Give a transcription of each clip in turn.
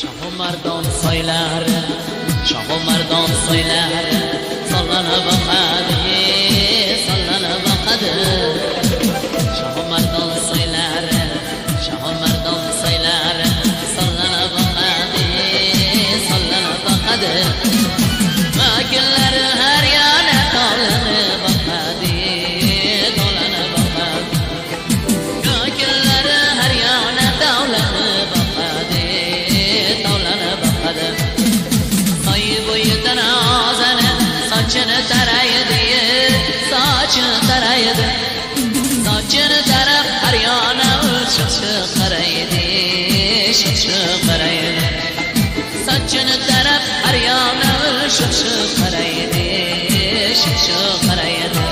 Shohu mardon soylari, shohu mardon soylari sollanib boqadi, sollanib boqadi. Shohu mardon soylari, shohu mardon soylari sollanib boqadi, sollanib boqadi. Vakillari har yana to'lanib boqadi, to'lanib boqadi. Vakillari har yana to'lanib boqadi, to'lanib boqadi. Soy bo'yidan ozani sochini taraydi, sochini taraydi. Sochini tarab har yana shiq-shiq qaraydi, shiq-shiq qaraydi. Sochini tarab har yana shiq-shiq qaraydi, shiq-shiq qaraydi.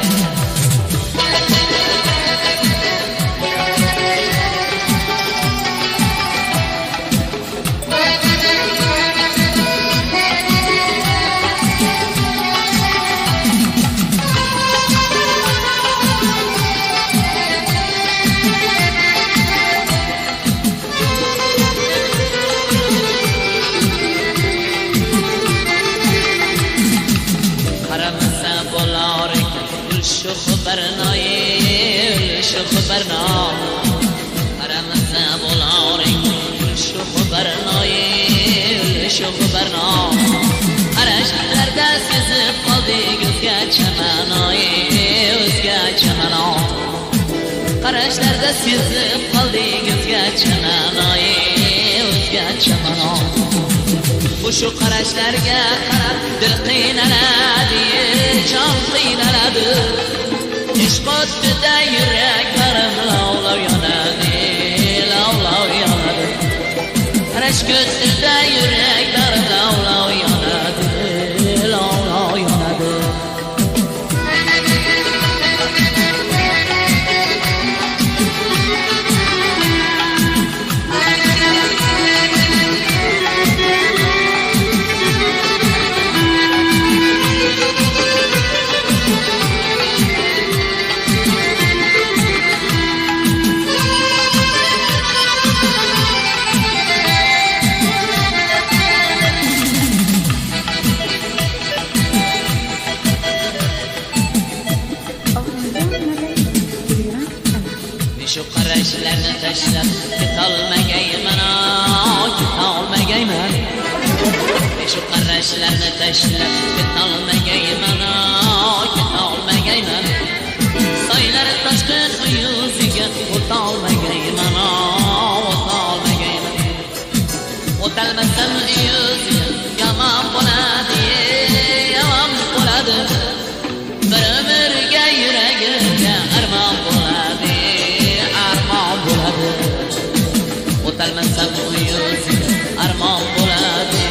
Barnam aramizda bo'laring shu barnoyi shu barnom arashlarda sezib qoldik o'zgacha ma'noyi o'zgacha ma'no qarashlarda sezib qoldik o'zgacha ma'noyi o'zgacha ma'no shu qarashlarga qarab dil qiynaladi jon qiynaladi ishq o'tida yuraklarim lovlov yonadi, lovlov yonadi. Rashk o'tida yuraklarim lovlov yonadi, lovlov yonadi. Shu qarashlarni tashlab ketolmagayman, ketolmagayman. Shu qarashlarni tashlab ketolmagayman, ketolmagayman. Soylar toshqin yuziga o'tolmagayman, o'tolmagayman. O'tolmasam yuziga yomon bo'ladi, yomon bo'ladi. Bir umrga yuragimga armon bo'ladi. O'talmasam u yuz armon bo'ladi.